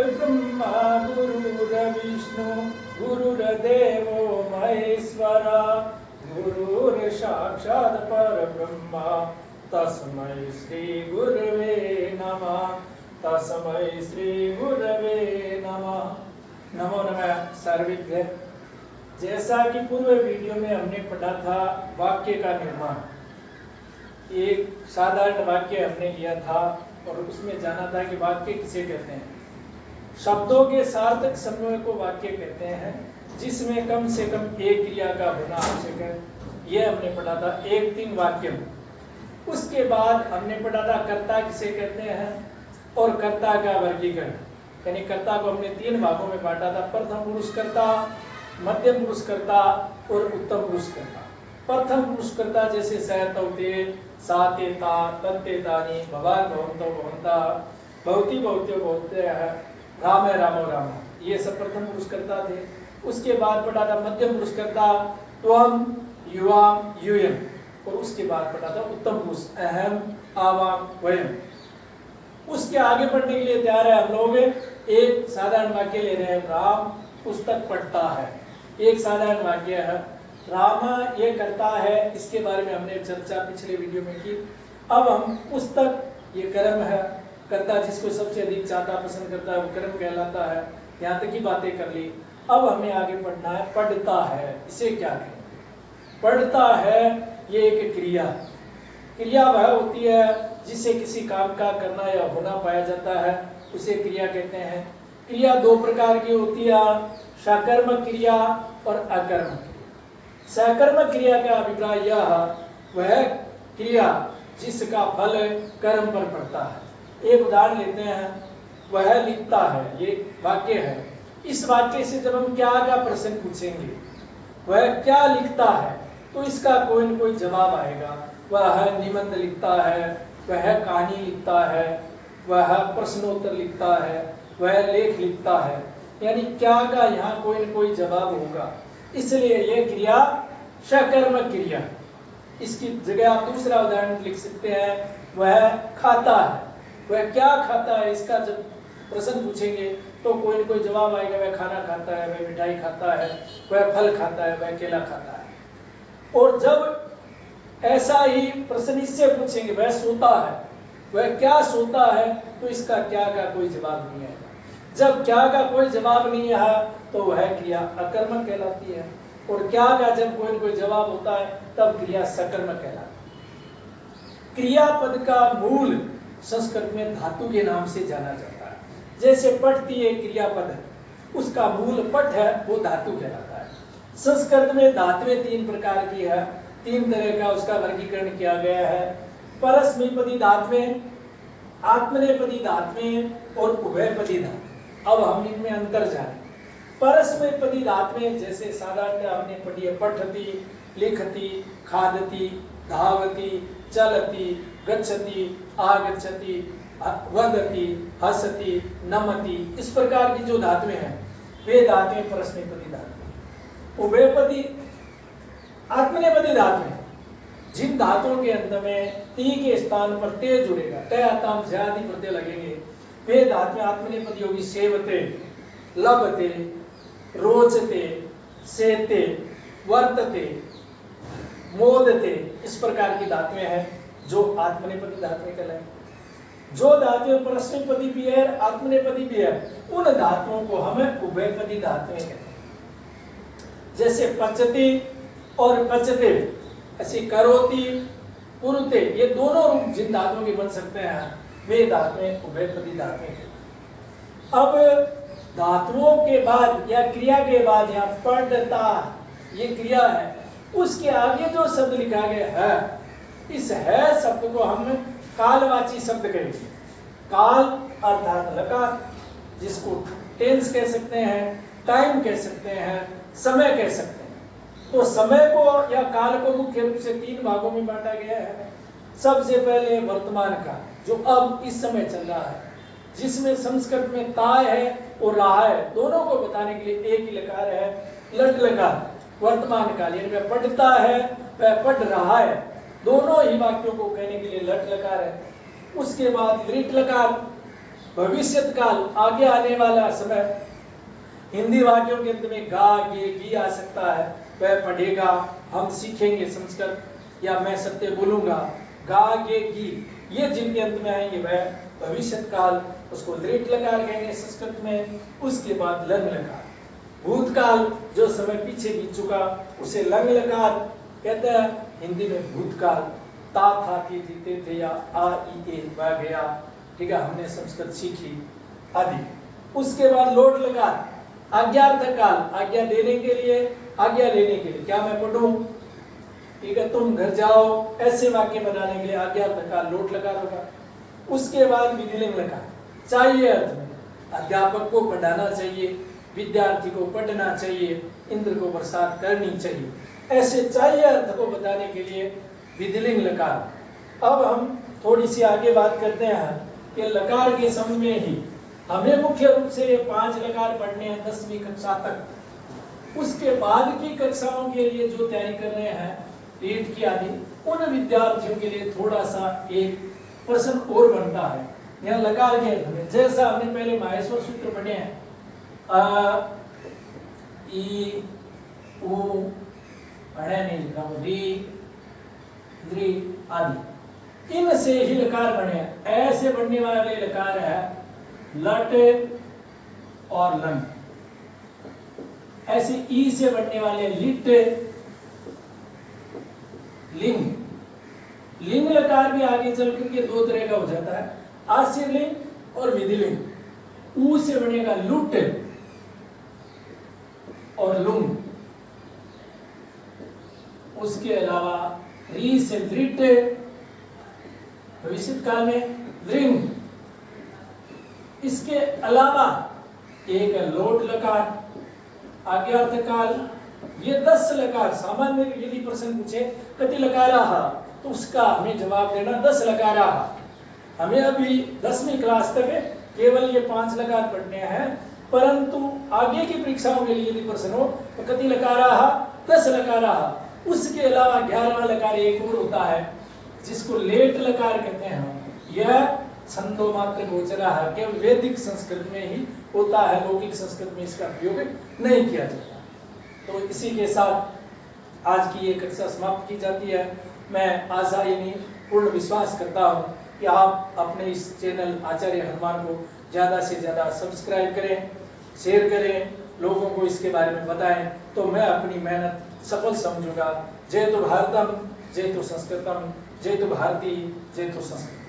गुरुर्ब्रह्मा गुरुर्विष्णु गुरुर्देवो महेश्वरा गुरुर्साक्षात् परब्रह्मा तस्मै श्री गुरवे नमः। तस्मै श्री गुरवे नमः। नमो नमः सर्वेभ्य। जैसा कि पूर्व वीडियो में हमने पढ़ा था वाक्य का निर्माण, एक साधारण वाक्य हमने लिया था और उसमें जाना था कि वाक्य किसे कहते हैं। शब्दों के सार्थक समूह को वाक्य कहते हैं जिसमें कम से कम एक क्रिया का होना आवश्यक है। यह हमने पढ़ा था एक तीन वाक्य। उसके बाद हमने पढ़ा था कर्ता किसे कहते हैं और कर्ता का वर्गीकरण, यानी कर्ता को हमने तीन भागों में बांटा था। प्रथम पुरुष कर्ता, मध्यम पुरुष कर्ता और उत्तम पुरुष कर्ता। प्रथम पुरुष कर्ता जैसे सहतौते, साते ता, तत्ते तानि, भवान भवन्तो भवन्ता, भवति भवत्यो भवत्यः, राम रामो राम, ये सब प्रथम पुरुष कर्ता थे। उसके बाद पढ़ा था मध्यम पुरुष कर्ता, त्वम, युवाम, यूयम, और उसके बाद पढ़ा था उत्तम पुरुष, अहम, आवाम, वयम। उसके आगे पढ़ने के लिए तैयार है हम लोग। एक साधारण वाक्य ले रहे हैं, राम पुस्तक पढ़ता है। एक साधारण वाक्य है, रामा ये करता है, इसके बारे में हमने चर्चा पिछले वीडियो में की। अब हम पुस्तक, ये कर्म है, कर्ता जिसको सबसे अधिक चाहता पसंद करता है वो कर्म कहलाता है। यहाँ तक की बातें कर ली। अब हमें आगे पढ़ना है पढ़ता है, इसे क्या कहेंगे। पढ़ता है ये एक क्रिया, क्रिया वह होती है जिसे किसी काम का करना या होना पाया जाता है, उसे क्रिया कहते हैं। क्रिया दो प्रकार की होती है, सकर्मक क्रिया और अकर्मक क्रिया। सकर्मक क्रिया का अभिप्राय यह वह क्रिया जिसका फल कर्म पर पड़ता है। एक उदाहरण लेते हैं, वह लिखता है, ये वाक्य है। इस वाक्य से जब हम क्या का प्रश्न पूछेंगे, वह क्या लिखता है, तो इसका कोई न कोई जवाब आएगा। वह निबंध लिखता है, वह कहानी लिखता है, वह प्रश्नोत्तर लिखता है, वह लेख लिखता है, यानी क्या का यहाँ कोई न कोई जवाब होगा। इसलिए यह क्रिया सकर्मक क्रिया। इसकी जगह आप दूसरा उदाहरण लिख सकते हैं, वह खाता है, वह क्या खाता है, इसका जब प्रश्न पूछेंगे तो कोई न कोई जवाब आएगा। वह खाना खाता है, वह मिठाई खाता है, वह फल खाता है, वह केला खाता है। और जब ऐसा ही प्रश्न इससे पूछेंगे, वह सोता है, वह क्या सोता है, तो इसका क्या का कोई जवाब नहीं आएगा। जब क्या का कोई जवाब नहीं है तो वह क्रिया अकर्मक कहलाती है, और क्या का जब कोई न कोई जवाब होता है तब क्रिया सकर्मक कहलाती है। क्रियापद का मूल संस्कृत में धातु के नाम से जाना जाता है। जैसे पठती एक क्रियापद है, उसका मूल पठ है, वो धातु कहलाता है। संस्कृत में धातुएं तीन प्रकार की है, तीन तरह का उसका वर्गीकरण किया गया है। परस्मैपदी धातुएं, आत्मनेपदी धातुएं और उभयपदी धातुएं। अब हम इनमें अंतर जाने। परस्मैपदी धातुएं जैसे साधारणतः हमने पढ़ी है, पठती, लिखती, खादती, धावती, चलती, गच्छति, आगच्छति, वदति, हसति, नमति, इस प्रकार की जो धातुएं हैं वे धातुएं परस्मैपदी धातुएं। उभयपदी आत्मनेपदी धातुएं, जिन धातुओं के अंत में ती के स्थान पर ते जुड़ेगा, तय आताम ज्यादि प्रत्यय लगेंगे, वे धातुएं आत्मनेपदी होगी। सेवते, लभते, रोचते, सेते, वर्तते, मोदते, इस प्रकार की धातुएं हैं जो आत्मनेपदी धातुएं कहलाएंगी। जो धातुएं परस्मैपदी भी है, आत्मनेपदी भी है, उन धातुओं को हमें उभयपदी धातुएं कहते हैं। जैसे पचती और पचते, ऐसी करोति, कुरुते, ये दोनों रूप जिन धातुओं के बन सकते हैं वे धातुएं उभयपदी धातुएं कहते हैं। अब धातुओं के बाद या क्रिया के बाद यहाँ पढ़ता ये क्रिया है, उसके आगे जो शब्द लिखा गया है, इस है शब्द को हम कालवाची शब्द कहेंगे। काल अर्थात लकार, जिसको टेंस कह सकते हैं, टाइम कह सकते हैं, समय कह सकते हैं। तो समय को या काल को मुख्य रूप से तीन भागों में बांटा गया है। सबसे पहले वर्तमान काल, जो अब इस समय चल रहा है, जिसमें संस्कृत में ताय है और रहा है, दोनों को बताने के लिए एक ही लकार है, लट लकार। वर्तमान काल यानी वह पढ़ता है, वह पढ़ रहा है, दोनों ही वाक्यों को कहने के लिए लट लकार है। उसके बाद लिट लकार, भविष्यत काल, आगे आने वाला समय। हिंदी वाक्यों के अंत में गा, गे, गी आ सकता है। वह पढ़ेगा, हम सीखेंगे संस्कृत, या मैं सत्य बोलूंगा। गा, गे, गी ये जिनके अंत में आएंगे वह भविष्यत काल, उसको दृढ़ लकार कहेंगे संस्कृत में। उसके बाद लंग लकार। भूतकाल जो समय पीछे बीत चुका उसे लंग लकार कहते हैं। हिंदी में भूतकाल, ता था थी ते थे या आ ई ए वह गया, ठीक है, हमने संस्कृत सीखी आदि। उसके बाद लोट लकार, आज्ञार्थ काल, आज्ञा देने के लिए, आज्ञा लेने के लिए, क्या मैं पढ़ूं, ठीक है, तुम घर जाओ, ऐसे वाक्य बनाने के लिए आज्ञार्थ काल लोट लकार होगा। उसके बाद विधिलिंग लकार, चाहिए अर्थ में, अध्यापक को पढ़ाना चाहिए, विद्यार्थी को पढ़ना चाहिए, इंद्र को बरसात करनी चाहिए, ऐसे चाहिए अर्थ को बताने के लिए विधिलिंग लकार। अब हम थोड़ी सी आगे बात करते हैं कि लकार के संबंध में ही हमें मुख्य रूप से ये 5 लकार पढ़ने हैं 10वीं कक्षा तक। उसके बाद की कक्षाओं के लिए जो तैयारी कर रहे हैं टेट की आदि, उन विद्यार्थियों के लिए थोड़ा सा एक प्रश्न और बनता है यहाँ लकार के अर्थ में। जैसा हमने पहले माहेश्वर सूत्र पढ़े हैं, अ, ई, उ, री, द्रि आदि, इनसे ही लकार बने हैं। ऐसे बनने वाले लकार है लट और लंग। ऐसे ई से बनने वाले लिट, लिंग। लिंग लकार भी आगे चल करके 2 तरह का हो जाता है, आशीर्लिंग और विधिलिंग। ऊ से बनेगा लुट और लुंग। उसके अलावा री से दृढ़, भविष्य काल में दृंग। इसके अलावा एक लोट लकार, आज्ञार्थ काल। ये 10 लकार सामान्य यदि प्रश्न पूछे कति लकाराः तो उसका हमें जवाब देना 10 लकाराः। हमें अभी 10वीं क्लास तक केवल ये 5 लकार पढ़ने हैं, परंतु आगे की परीक्षाओं के लिए यदि प्रश्न हो तो कति लकाराः, 10 लकाराः। उसके अलावा 11वां लकार एक और होता है जिसको लेट लकार कहते हैं। यह छंदो मात्र गोचरः, केवल वैदिक संस्कृत में ही होता है, लौकिक संस्कृत में इसका प्रयोग नहीं किया जाता। तो इसी के साथ आज की ये कक्षा समाप्त की जाती है। मैं आशा यानी पूर्ण विश्वास करता हूँ कि आप अपने इस चैनल आचार्य हनुमान को ज़्यादा से ज़्यादा सब्सक्राइब करें, शेयर करें, लोगों को इसके बारे में बताएं, तो मैं अपनी मेहनत सफल समझूंगा। जय तो भारतम, जय तो संस्कृतम, जय तो भारती, जय तो संस्कृत।